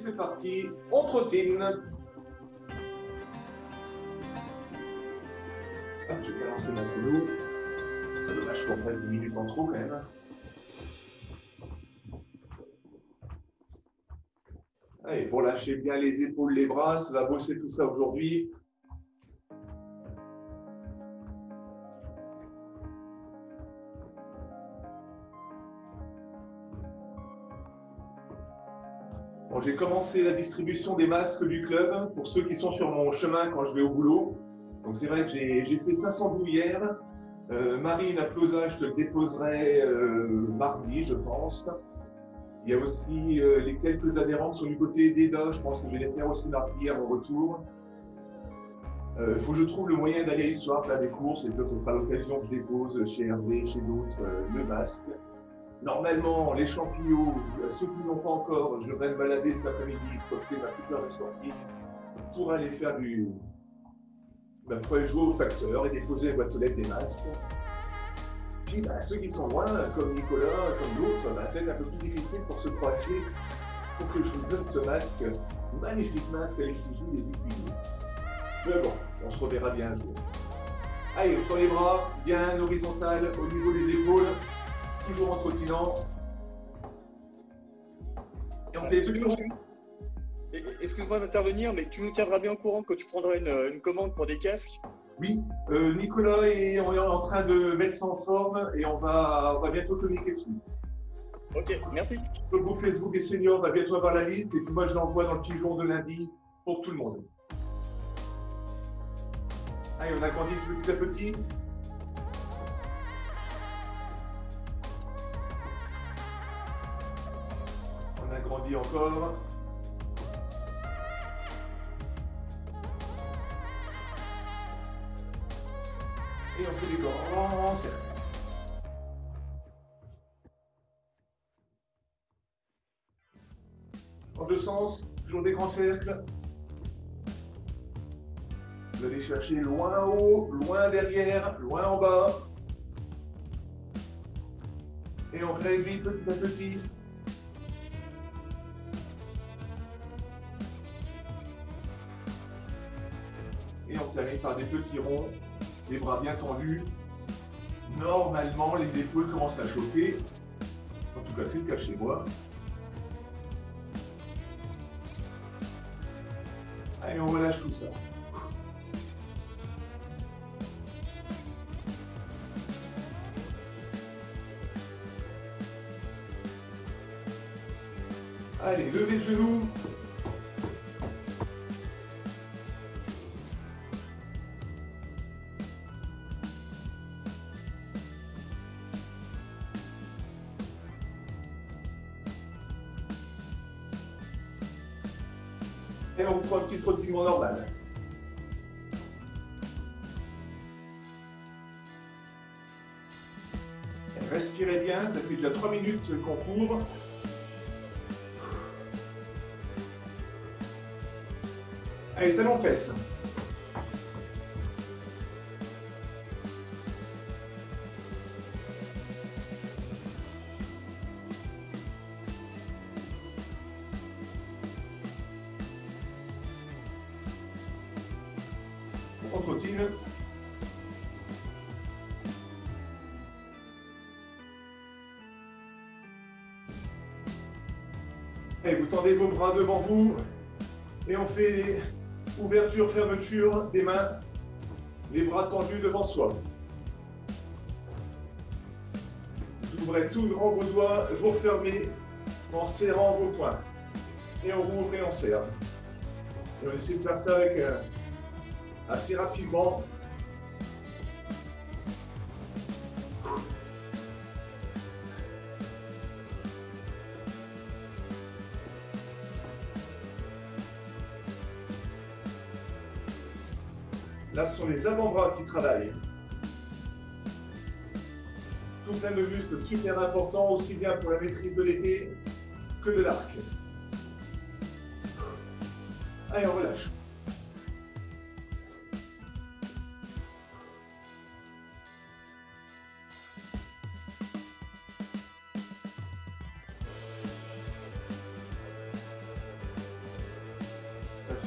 c'est parti, on trottine. Hop, je vais lancer ma chrono. C'est dommage qu'on prenne 10 minutes en trop quand même. Allez, pour lâcher bien les épaules, les bras, ça va bosser tout ça aujourd'hui. Bon, j'ai commencé la distribution des masques du club pour ceux qui sont sur mon chemin quand je vais au boulot. Donc c'est vrai que j'ai fait 500 bouts hier. Marine, à Plaza, je te le déposerai mardi, je pense. Il y a aussi les quelques adhérents qui sont du côté d'Eda. Je pense que je vais les faire aussi mardi à mon retour. Il faut que je trouve le moyen d'aller ce soir faire des courses. Et ça, ce sera l'occasion que je dépose chez Hervé, chez d'autres, le masque. Normalement, les champignons, ceux qui n'ont pas encore, je vais me balader cet après-midi, profiter d'un petit heure de sortie pour aller faire pour aller jouer au facteur et déposer les boîtes aux lettres des masques. Puis ceux qui sont loin, comme Nicolas, comme d'autres, c'est un peu plus difficile pour se croiser. Pour que je vous donne ce masque, magnifique masque à l'effigie des Vikings. Mais bon, on se reverra bien un jour. Allez, sur les bras, bien horizontal au niveau des épaules, toujours en trottinant. Et on fait les petits ronds. Excuse-moi d'intervenir, mais tu nous tiendras bien au courant que tu prendras une commande pour des casques. Oui, Nicolas est en train de mettre ça en forme et on va bientôt communiquer dessus. Ok, merci. Le groupe Facebook des seniors va bientôt avoir la liste et puis moi je l'envoie dans le pigeon de lundi pour tout le monde. Allez, on agrandit petit à petit. On agrandit encore. Et on fait des grands cercles. En deux sens, toujours des grands cercles. Vous allez chercher loin en haut, loin derrière, loin en bas. Et on réduit petit à petit. Et on termine par des petits ronds, les bras bien tendus. Normalement, les épaules commencent à chauffer. En tout cas, c'est le cas chez moi. Allez, on relâche tout ça. Allez, levez le genou. Et on prend un petit trottement normal. Respirez bien, ça fait déjà 3 minutes qu'on court. Allez, talons fesses. On trottine. Et vous tendez vos bras devant vous. Et on fait les ouvertures, fermetures des mains. Les bras tendus devant soi. Vous ouvrez tout grand vos doigts, vous refermez en serrant vos poings. Et on rouvre et on serre. Et on essaie de faire ça avec assez rapidement. Là, ce sont les avant-bras qui travaillent. Tout plein de muscles super importants, aussi bien pour la maîtrise de l'épée que de l'arc. Allez, on relâche.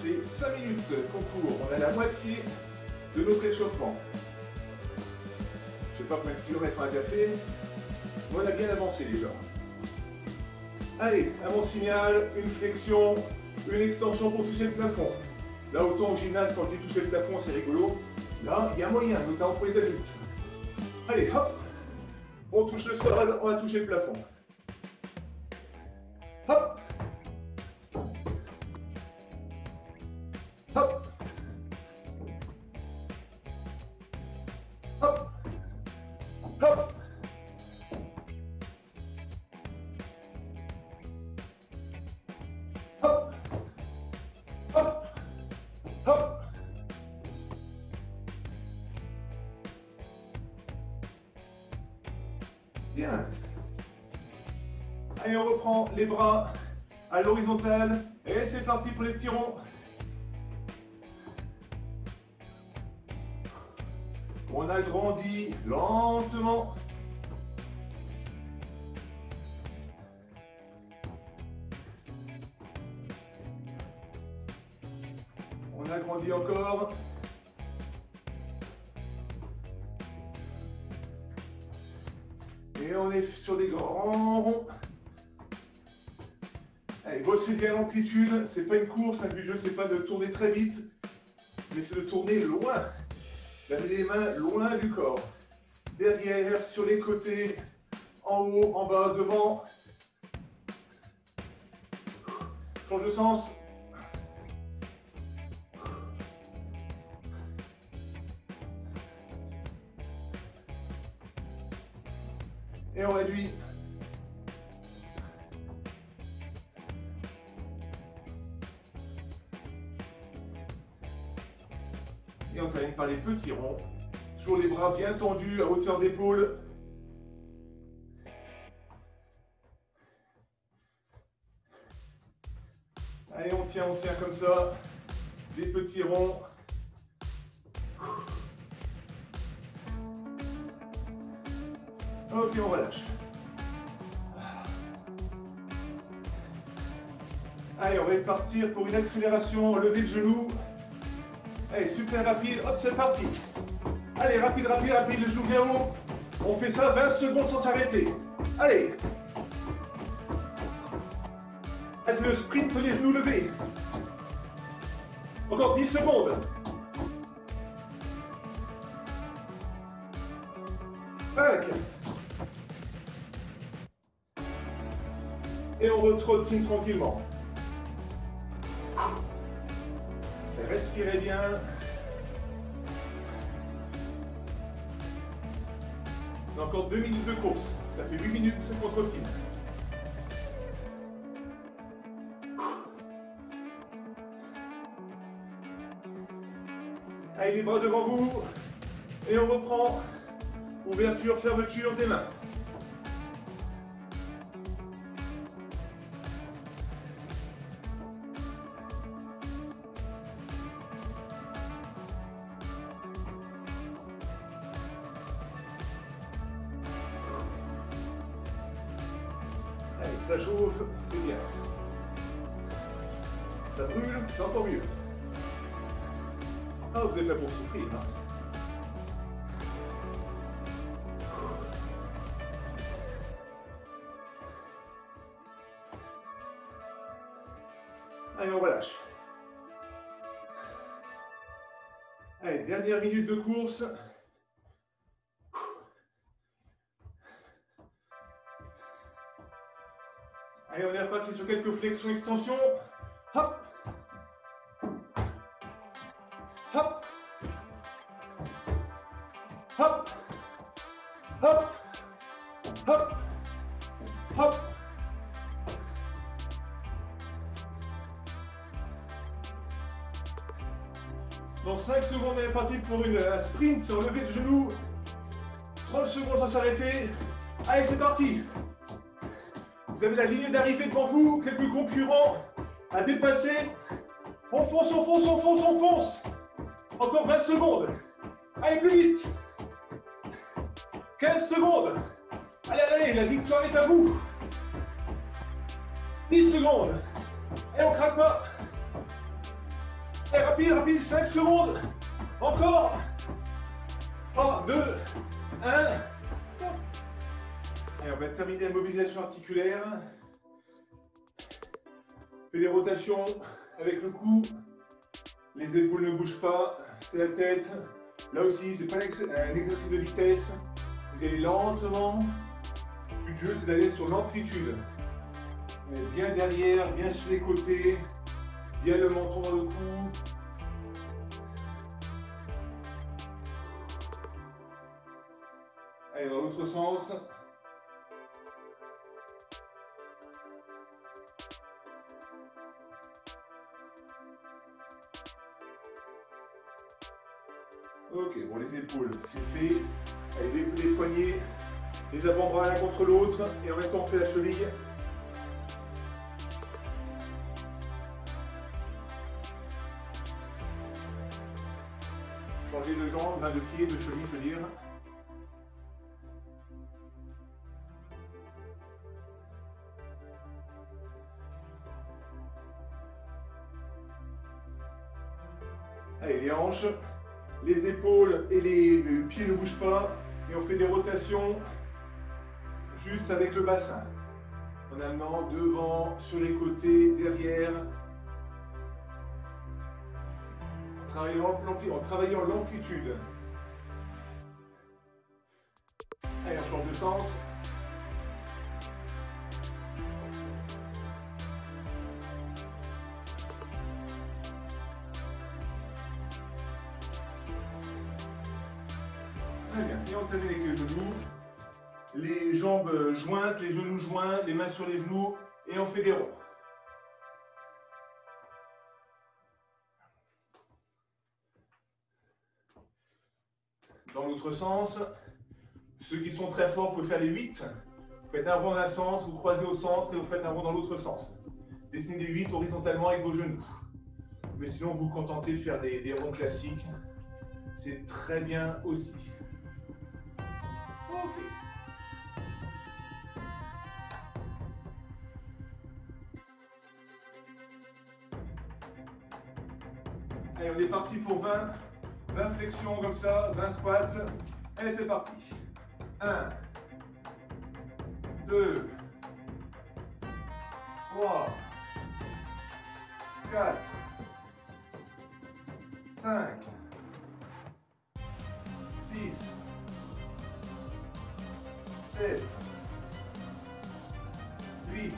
c'est 5 minutes qu'on court. On a la moitié de notre échauffement. Je ne sais pas combien de kilomètres on a déjà fait. Mais on a bien avancé déjà. Allez, à mon signal, une flexion, une extension pour toucher le plafond. Là, autant au gymnase, quand je dis toucher le plafond, c'est rigolo. Là, il y a moyen, notamment pour les adultes. Allez, hop, on touche le sol, on va toucher le plafond. Hop, hop, hop, hop. Hop, hop, hop. Bien. Allez, on reprend les bras à l'horizontale. Et c'est parti pour les petits ronds. On agrandit lentement. On agrandit encore. Et on est sur des grands ronds. Allez, bossez bien l'amplitude. C'est pas une course, un but de jeu, c'est pas de tourner très vite, mais c'est de tourner loin. D'amener les mains loin du corps. Derrière, sur les côtés, en haut, en bas, devant. Change de sens. Et on réduit. Et on termine par les petits ronds. Toujours les bras bien tendus à hauteur d'épaule. Allez, on tient comme ça. Des petits ronds. Ok, on relâche. Allez, on va partir pour une accélération, lever le genou. Allez, super rapide, hop, c'est parti. Allez, rapide, rapide, rapide, le genou bien haut. On fait ça 20 secondes sans s'arrêter. Allez. C'est le sprint, les genoux levés. Encore 10 secondes. Tac. Et on retrottine tranquillement. Respirez bien. On a encore 2 minutes de course. Ça fait 8 minutes qu'on trottine. Allez, les bras devant vous. Et on reprend. Ouverture, fermeture des mains. Allez, ça chauffe, c'est bien. Ça brûle, c'est encore mieux. Ah, vous êtes là pour souffrir, hein. Allez, on relâche. Allez, dernière minute de course. Allez, on est reparti sur quelques flexions, extensions. Hop. Hop. Hop. Hop. Hop. Hop. Dans 5 secondes, on est parti pour un sprint sur lever de genou. 30 secondes sans s'arrêter. Allez, c'est parti. Vous avez la ligne d'arrivée devant vous, quelques concurrents à dépasser. On fonce, on fonce, on fonce, on fonce. Encore 20 secondes. Allez, plus vite. 15 secondes. Allez, allez, la victoire est à vous. 10 secondes. Et on craque pas. Allez, rapide, rapide, 5 secondes. Encore. 3, 2, 1. Allez, on va terminer la mobilisation articulaire. Fais des rotations avec le cou. Les épaules ne bougent pas, c'est la tête. Là aussi, c'est pas un exercice de vitesse. Vous allez lentement. Le but du jeu, c'est d'aller sur l'amplitude. Bien derrière, bien sur les côtés. Bien le menton dans le cou. Allez, dans l'autre sens. Ok, bon, les épaules, c'est fait. Allez, les poignets, les avant-bras l'un contre l'autre. Et en même temps, on fait la cheville. Changer de jambe, de pied, de cheville, je veux dire. Allez, les hanches, les épaules et les pieds ne bougent pas. Et on fait des rotations juste avec le bassin. En amenant devant, sur les côtés, derrière. En travaillant l'amplitude. Allez, on change de sens. Très bien. Et on termine avec les genoux. Les jambes jointes, les genoux joints, les mains sur les genoux. Et on fait des ronds. Dans l'autre sens, ceux qui sont très forts peuvent faire les 8. Vous faites un rond dans un sens, vous croisez au centre et vous faites un rond dans l'autre sens. Dessinez des 8 horizontalement avec vos genoux. Mais sinon, vous vous contentez de faire des ronds classiques. C'est très bien aussi. Ok. Allez, on est parti pour 20 flexions comme ça, 20 squats. Allez, c'est parti. 1, 2, 3, 4, 5, 6, 7, 8,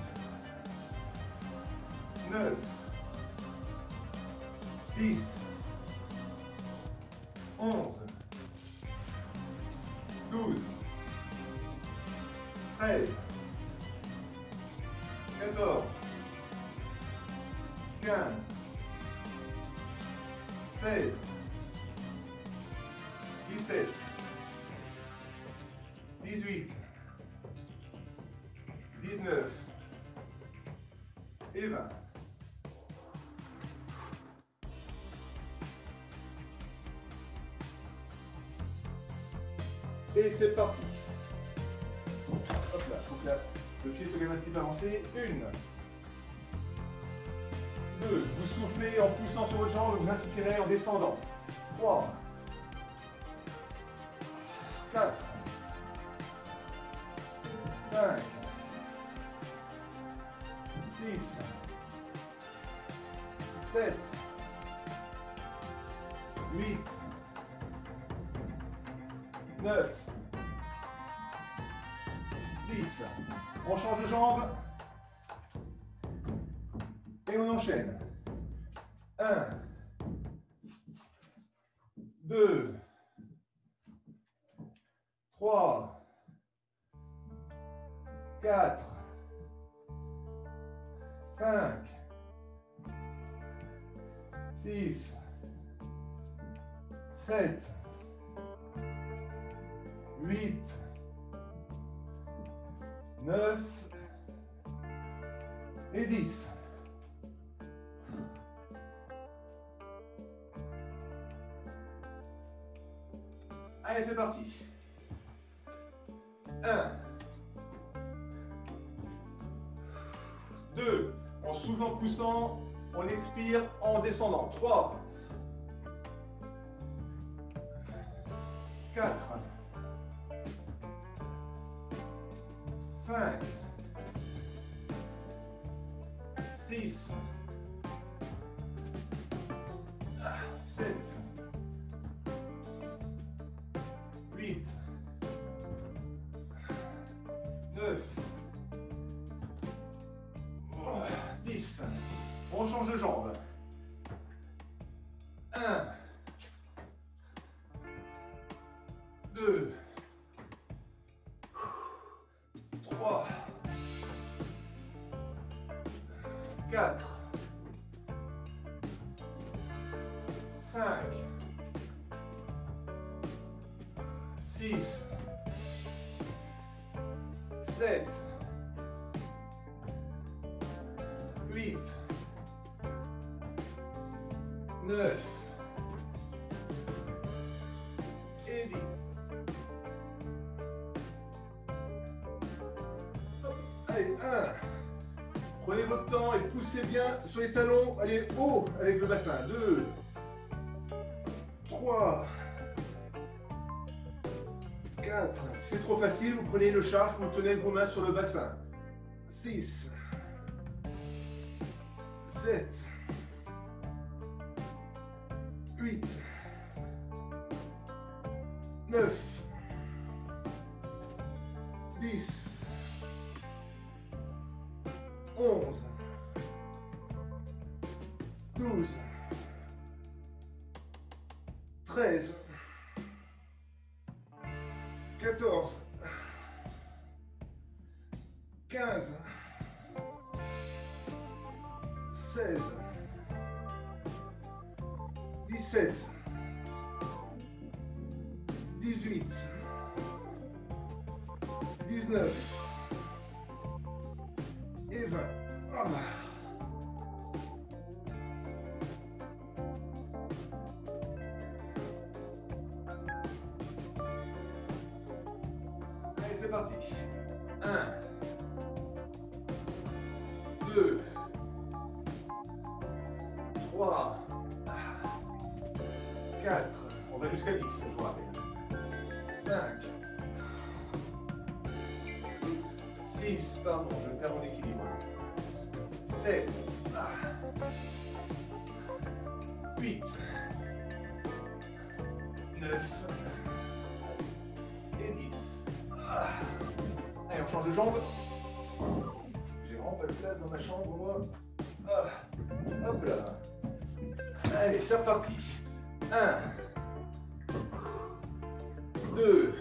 9, 10, 11, 12, 13, 14, 15, 16, 17, 18, 19 et 20. Et c'est parti. Hop là, donc là, le pied peut quand même un petit peu avancer. 1, 2, vous soufflez en poussant sur votre jambe, vous inspirez en descendant. 3, 4, 5, 6, 7, 8, 9, 10. On change de jambe. Et on enchaîne. 1, 2, 3, 4, 5, 6, 7, 8, 9 et 10. Allez, c'est parti. 1, 2, en soufflant, poussant, On expire en descendant. 3, 4, 5, 6, 7, 8, 9, 10. On change de jambe. 1, 2, 3, 4, 5, 6, 7, 8, 9 et 10. Hop. Allez, 1. Prenez votre temps et poussez bien sur les talons. Allez, haut avec le bassin. 2, 3, 4. Si c'est trop facile, vous prenez le charge, vous tenez vos mains sur le bassin. 6, 7, 8, 9, 10, 11, 12, 13, 14, 15, 16, 17, 18, 19 et 20. Ah. Allez, c'est parti. 1, 2, 3, 4, on va jusqu'à 10, je vous rappelle. 5, 6, pardon, je perds mon équilibre. 7, 8, 9 et 10. Allez, on change de jambe. J'ai vraiment pas de place dans ma chambre, moi. Hop là. Allez, c'est reparti. 1, 2,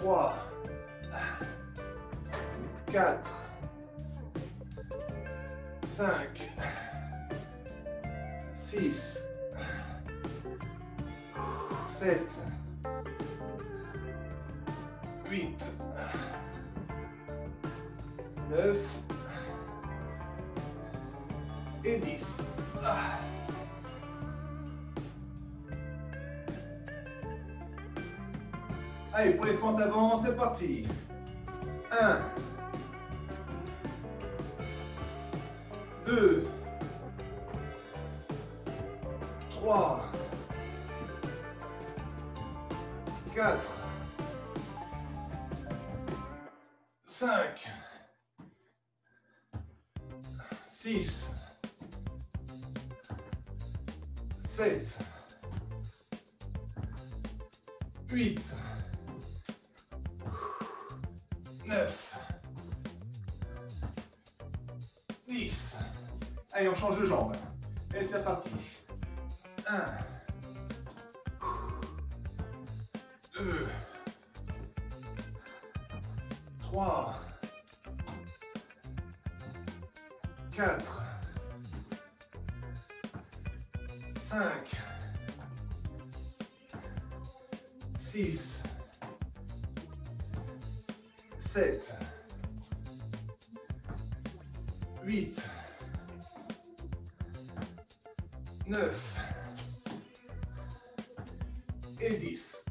3, 4, 5, 6, 7, 8, 9 et 10. Allez, pour les fentes avant, c'est parti. 1, 2, 3, 4, 5, 6, 7, 8, 9, 10. Allez, on change de jambe. Et c'est parti. 1, 2, 3, 4, 5, 6, 7, 8, 9 et 10.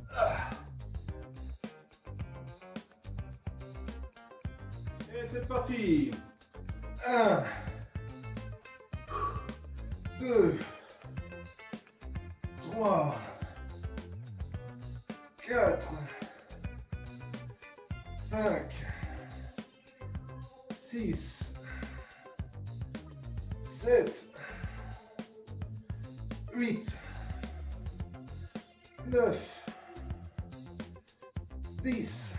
Et c'est parti. 1, 2, 3, 4, 5, 6, 7, 8, 9, 10,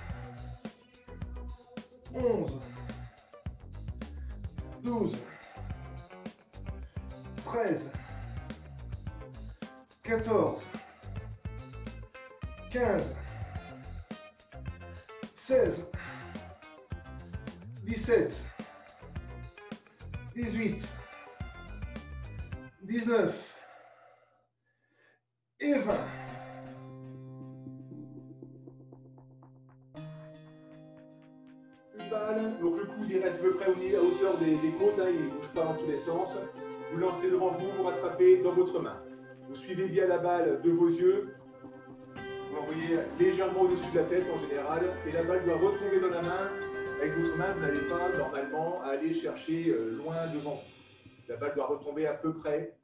11, 12, 13, 14, 15, 16, 17, 18, 19 et 20. Une balle, donc le coude il reste à peu près à hauteur des côtes, hein, il ne bouge pas dans tous les sens. Vous lancez devant vous, vous rattrapez dans votre main. Vous suivez bien la balle de vos yeux. Vous l'envoyez légèrement au-dessus de la tête en général. Et la balle doit retomber dans la main. Avec votre main, vous n'allez pas normalement aller chercher loin devant vous. La balle doit retomber à peu près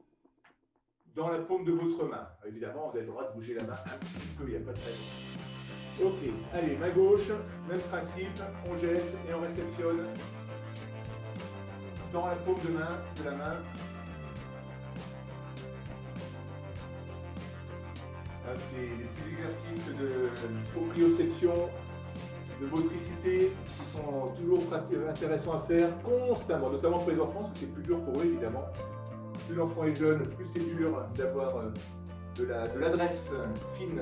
dans la paume de votre main. Évidemment, vous avez le droit de bouger la main un petit peu, il n'y a pas de raison. Ok, allez, main gauche, même principe, on jette et on réceptionne dans la paume de la main. C'est des petits exercices de proprioception, de motricité qui sont toujours intéressants à faire constamment, notamment pour les enfants, parce que c'est plus dur pour eux évidemment. Plus l'enfant est jeune, plus c'est dur d'avoir de l'adresse fine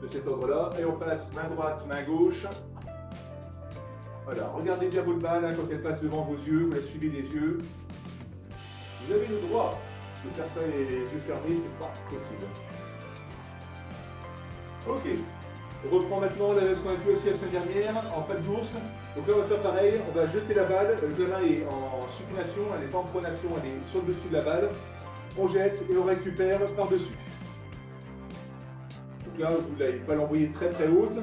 de cet ordre-là. Et on passe main droite, main gauche. Voilà, regardez bien votre balle hein, quand elle passe devant vos yeux, vous la suivez des yeux. Vous avez le droit de faire ça les yeux fermés, c'est pas possible. Ok, on reprend maintenant ce qu'on a vu aussi la semaine dernière, en patte d'ours. Donc là on va faire pareil, on va jeter la balle, la main est en supination, elle n'est pas en pronation, elle est sur le dessus de la balle. On jette et on récupère par-dessus. Donc là vous n'allez pas l'envoyer très très haute,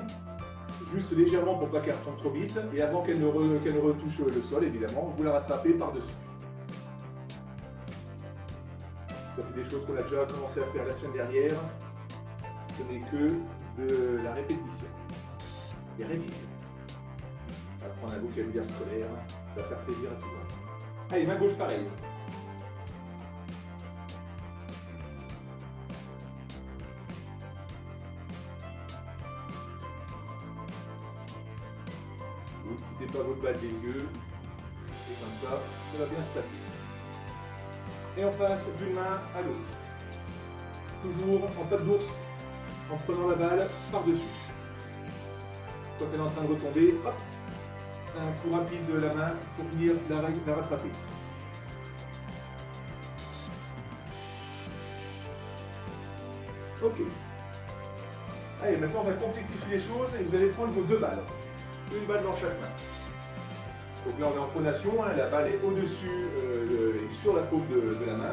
juste légèrement pour pas qu'elle retombe trop vite. Et avant qu'elle ne retouche le sol évidemment, vous la rattrapez par-dessus. Ça c'est des choses qu'on a déjà commencé à faire la semaine dernière. Ce n'est que de la répétition et révision. On va prendre un vocabulaire scolaire, ça va faire plaisir à tout le monde. Allez, main gauche pareil. Vous ne quittez pas votre balle des yeux, et comme ça va bien se passer. Et on passe d'une main à l'autre. Toujours en patte d'ours. En prenant la balle par-dessus. Quand elle est en train de retomber, hop, un coup rapide de la main pour venir la rattraper. Ok. Allez, maintenant on va complexifier les choses et vous allez prendre vos deux balles. Une balle dans chaque main. Donc là on est en pronation, hein, la balle est au-dessus et sur la paume de la main.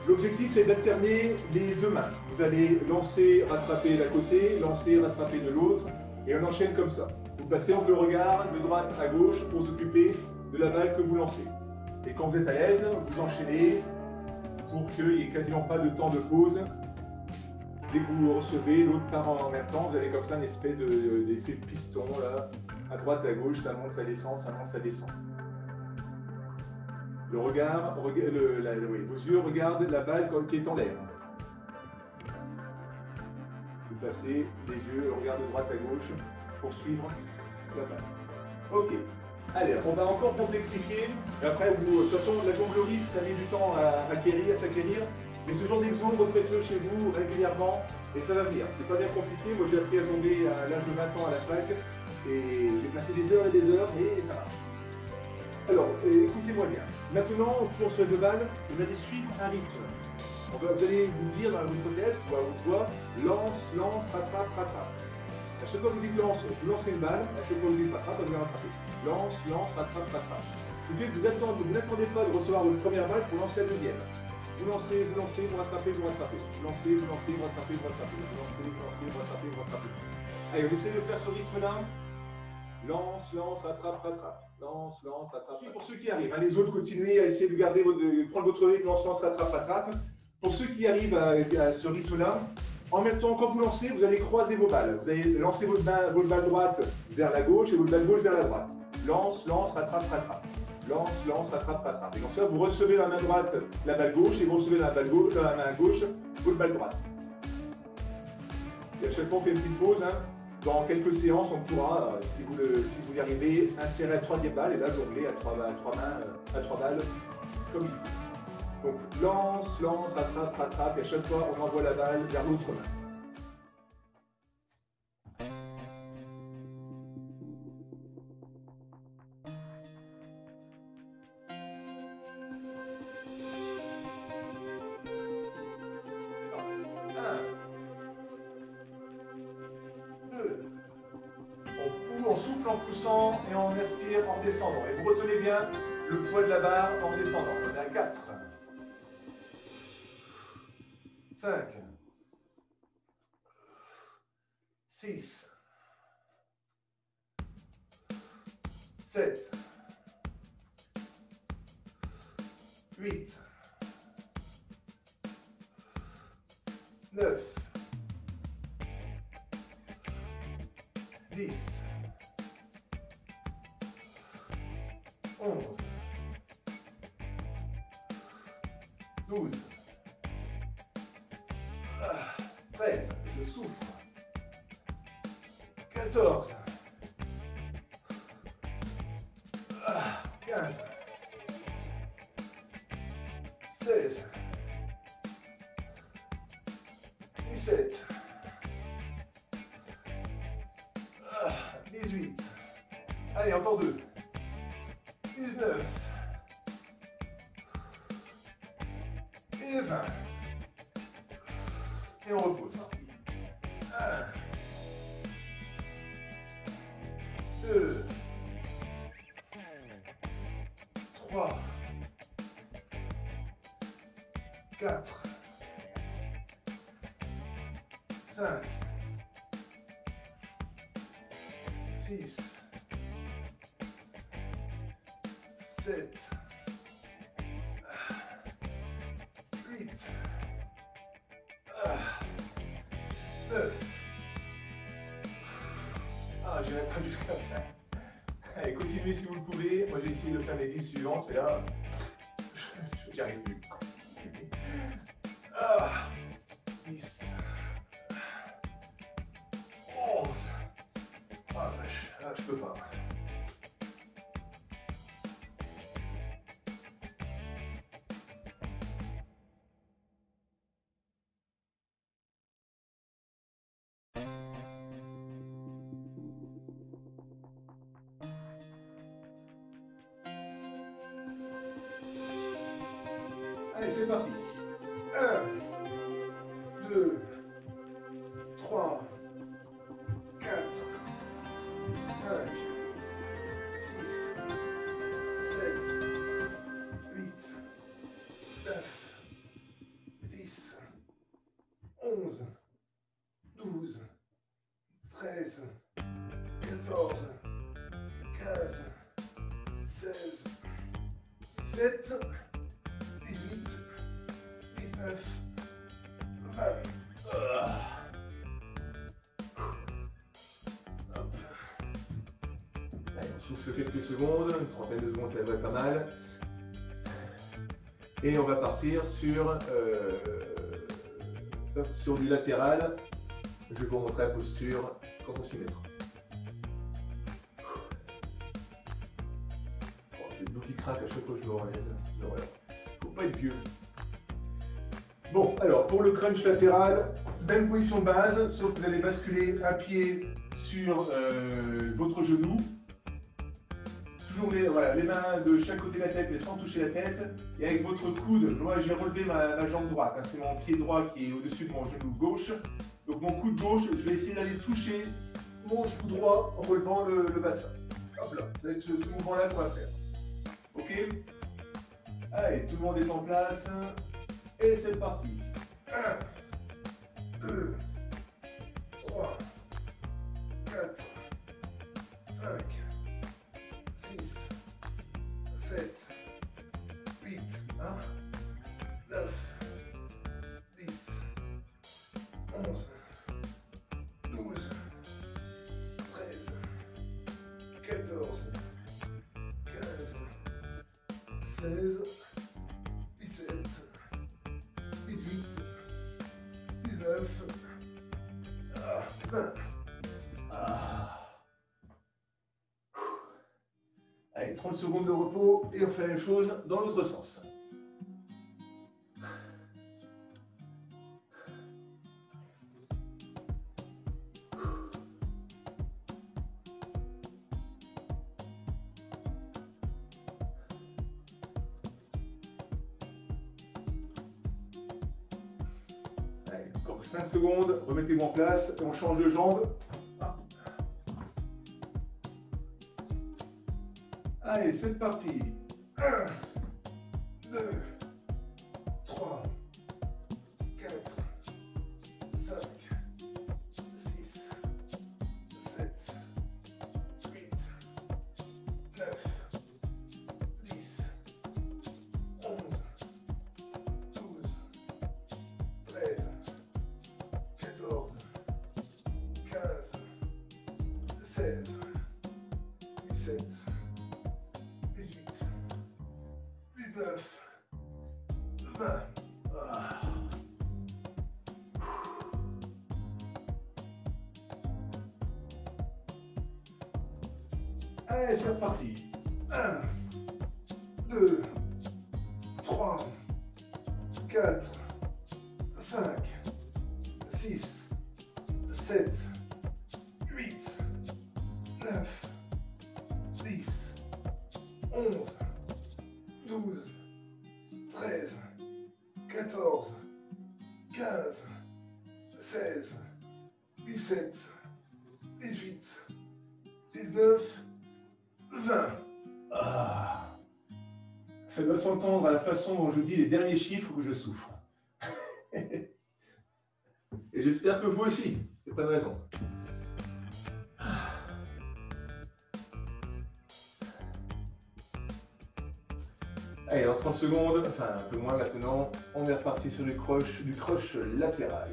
L'objectif, c'est d'alterner les deux mains. Vous allez lancer, rattraper d'un côté, lancer, rattraper de l'autre, et on enchaîne comme ça. Vous passez entre le regard de droite à gauche pour s'occuper de la balle que vous lancez. Et quand vous êtes à l'aise, vous enchaînez pour qu'il n'y ait quasiment pas de temps de pause. Dès que vous recevez, l'autre part en même temps, vous avez comme ça une espèce d'effet de piston, là, à droite, à gauche, ça monte, ça descend, ça monte, ça descend. Le regard, vos yeux regardent la balle qui est en l'air. Vous passez les yeux, regard de droite à gauche pour suivre la balle. Ok. Allez, on va encore complexifier. Et après, de toute façon, la jonglerie, ça met du temps à s'acquérir. Mais ce genre d'exo, refaites-le chez vous régulièrement et ça va venir. C'est pas bien compliqué. Moi, j'ai appris à jongler à l'âge de 20 ans à la fac et j'ai passé des heures et des heures, mais ça marche. Alors, écoutez-moi bien. Maintenant, toujours sur les deux balles, vous allez suivre un rythme. Vous allez vous dire dans votre tête ou à votre voix, lance, lance, rattrape, rattrape. À chaque fois que vous dites lance, vous lancez une balle. À chaque fois que vous dites rattrape, vous la rattrapez. Lance, lance, rattrape, rattrape. Ce qui fait que vous n'attendez pas de recevoir votre première balle pour lancer la deuxième. Vous lancez, vous rattrapez, vous rattrapez. Vous lancez, vous rattrapez, vous rattrapez. Vous lancez, vous rattrapez, vous rattrapez. Allez, on essaie de faire ce rythme-là. Lance, lance, rattrape, rattrape. lance, rattrape. Pour ceux qui arrivent, hein, les autres, continuez à essayer de garder de prendre votre rythme, lance, rattrape. Pour ceux qui arrivent à ce rythme-là, en même temps, quand vous lancez, vous allez croiser vos balles. Vous allez lancer votre balle droite vers la gauche et votre balle gauche vers la droite. Lance, rattrape. Lance, rattrape. Et comme ça, vous recevez dans la main droite la balle gauche et vous recevez dans la main gauche votre balle droite. Et à chaque fois, on fait une petite pause. Hein. Dans quelques séances, on pourra, si vous y arrivez, insérer la troisième balle et là, jongler à trois balles, comme il faut. Donc, lance, rattrape, et à chaque fois, on envoie la balle vers l'autre main. On souffle en poussant et on aspire en descendant. Et vous retenez bien le poids de la barre en descendant. On est à 4, 5, 6, 7, 8, 9, 10, 11, 12, 13, je souffre, 14, 15, 16, 17, 18, allez encore 2, 19 et 20. Et on repose. 1, 2, 3, 4, 5, 6, 7, 8, 9. Ah, j'ai même pas jusqu'à la fin. Allez, continuez si vous le pouvez. Moi, j'ai essayé de faire les 10 suivantes, et là, j'y arrive plus. 10, 11. Ah, vache, là, je peux pas. Allez, c'est parti. 1, 2, 3, 4, 5, 6, 7, 8, 9, 10, 11, 12, 13, 14, 15, 16, 17, 18, 19, 20. Hop. Allez, on souffle quelques secondes, une trentaine de secondes, ça devrait être pas mal. Et on va partir sur du latéral. Je vais vous montrer la posture quand on s'y mettra. Oh, j'ai le dos qui craque à chaque fois que je me relève. Faut pas être vieux. Bon, alors pour le crunch latéral, même position de base, sauf que vous allez basculer un pied sur votre genou. Toujours les mains de chaque côté de la tête, mais sans toucher la tête. Et avec votre coude, moi j'ai relevé ma jambe droite. Hein, c'est mon pied droit qui est au-dessus de mon genou gauche. Donc mon coude gauche, je vais essayer d'aller toucher mon genou droit en relevant le bassin. Hop là, vous avez ce mouvement-là qu'on va faire. Ok? Allez, tout le monde est en place. Et c'est parti. 1, 2, 3, 4, 5, 6, 20. Ah. Allez, 30 secondes de repos et on fait la même chose dans l'autre sens. Allez, encore 5 secondes, remettez-vous en place et on change de jambe. Allez, c'est parti. 1, 2, 3, 4, 5, 6, 7, 8, 9, 10, 11, 12, 13, 14, 15, 16, 17, 19, 20. Ah. Allez, c'est reparti. 1, 2, 3, 4, 5, 6, 7, 8, 9, 10, 11, 12, 13, 14, 15, 16, 17, 18, 19, 20. Ah. Ça doit s'entendre à la façon dont je dis les derniers chiffres que je souffre. Et j'espère que vous aussi, c'est pas de raison. Allez, dans 30 secondes, enfin un peu moins maintenant, on est reparti sur du croche latéral.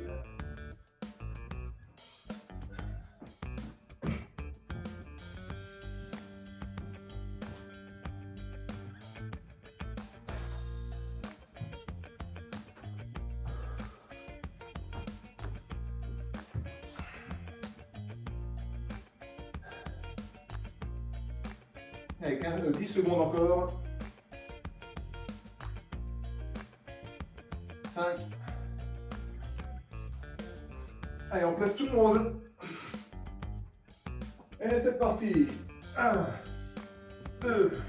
Allez, 10 secondes encore. 5. Allez, on place tout le monde. Et c'est parti. 1, 2,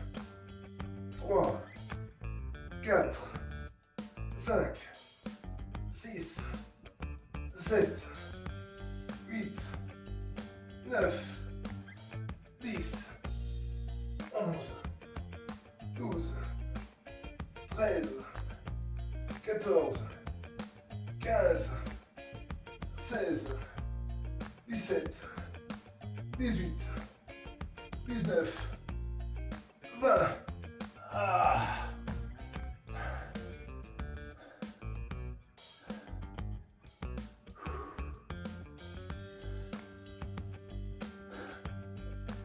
3, 4, 5, 6, 7, 8, 9, 10, 11, 12, 13, 14, 15, 16, 17, 18, 19, 20. Ah.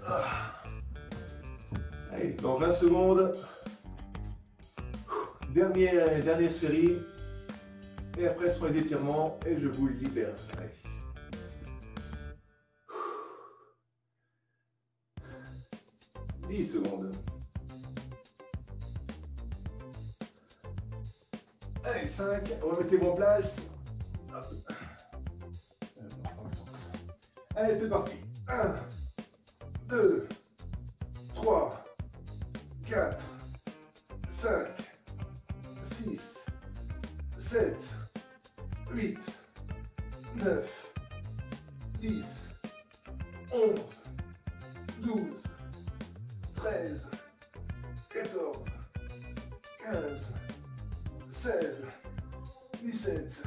Ah. Allez, dans 20 secondes, dernière série, et après ce sont les étirements, et je vous libère. Allez. Secondes. Allez, 5, remettez-vous en place. Allez, c'est parti. 1, 2, 3, 4, 5, 6, 7, 8, 9, 10, 11, 12, 13, 14, 15, 16, 17,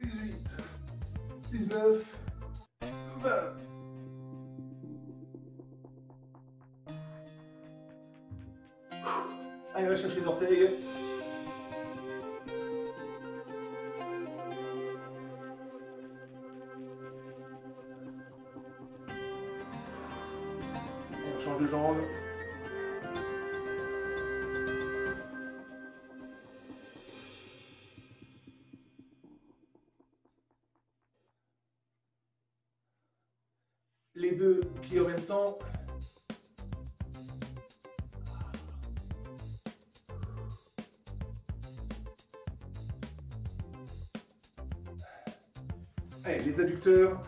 18, 19, 20. Allez, on va chercher les orteils. On change de jambe. les deux pieds en même temps. Allez, les adducteurs.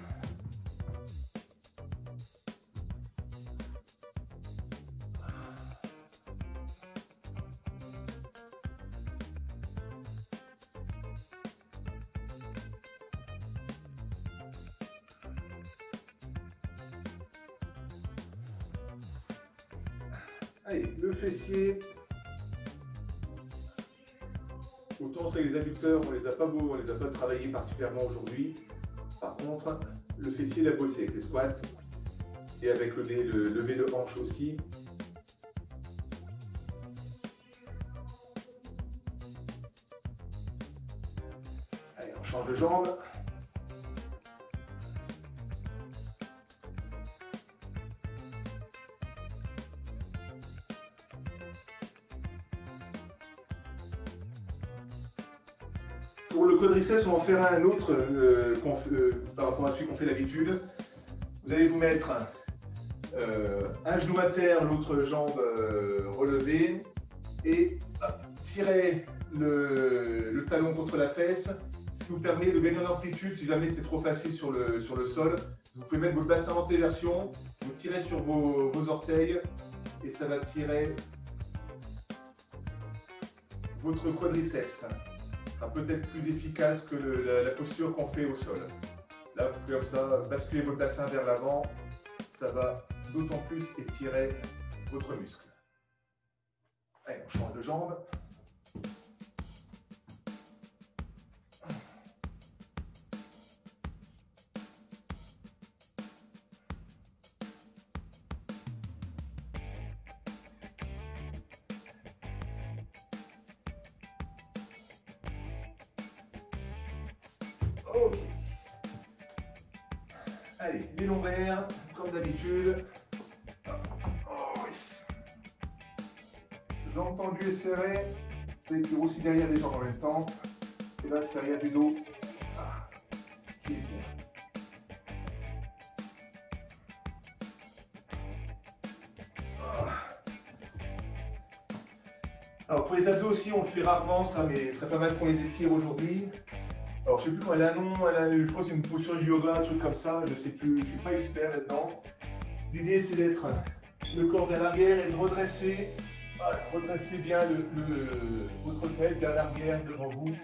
Allez, le fessier. Autant sur les adducteurs, on les a pas travaillés particulièrement aujourd'hui. Par contre, le fessier l'a bossé avec les squats et avec le lever de hanche aussi. Allez, on change de jambe. Pour le quadriceps, on va en faire un autre par rapport à celui qu'on fait d'habitude. Vous allez vous mettre un genou à terre, l'autre jambe relevée et tirer le talon contre la fesse, ce qui vous permet de gagner en amplitude. Si jamais c'est trop facile sur le sol, vous pouvez mettre votre bassin en téversion, vous tirez sur vos orteils et ça va tirer votre quadriceps. Ça sera peut-être plus efficace que la posture qu'on fait au sol. Là, vous pouvez comme ça basculer votre bassin vers l'avant. Ça va d'autant plus étirer votre muscle. Allez, on change de jambe. Ok. Allez, les lombaires, comme d'habitude. Oh, oui. Jambes tendues et serrées. C'est aussi derrière les jambes en même temps. Et là, c'est derrière du dos. Qui est bien. Alors pour les abdos aussi, on le fait rarement ça, mais ce serait pas mal qu'on les étire aujourd'hui. Alors, je sais plus comment elle a un nom, je crois que c'est une posture de yoga, un truc comme ça, je sais plus, je suis pas expert là-dedans. L'idée, c'est d'être le corps vers l'arrière et de redresser, voilà, redresser bien votre tête vers l'arrière devant vous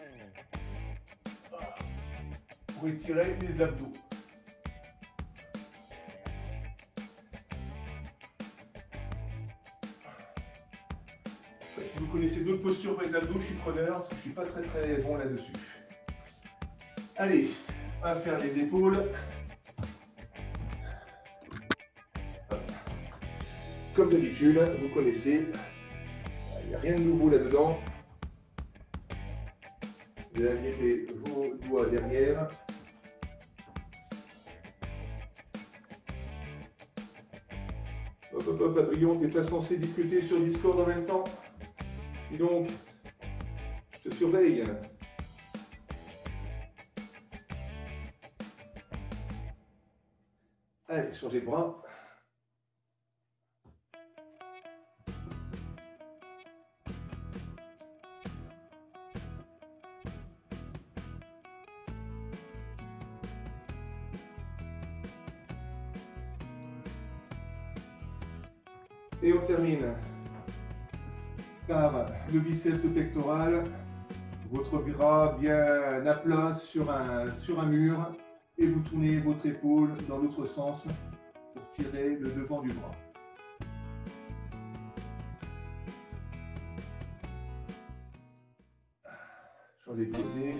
pour étirer les abdos. Si vous connaissez d'autres postures pour les abdos, je suis preneur, parce que je suis pas très bon là-dessus. Allez, on va faire les épaules. Comme d'habitude, vous connaissez, il n'y a rien de nouveau là-dedans. Vous allez mettre vos doigts derrière. Hop, hop, hop, Adrien, tu n'es pas censé discuter sur Discord en même temps. Et donc, je te surveille. Allez, changez de bras. Et on termine par le biceps pectoral. Votre bras bien à plat sur un mur. Et vous tournez votre épaule dans l'autre sens pour tirer le devant du bras. Changez de côté.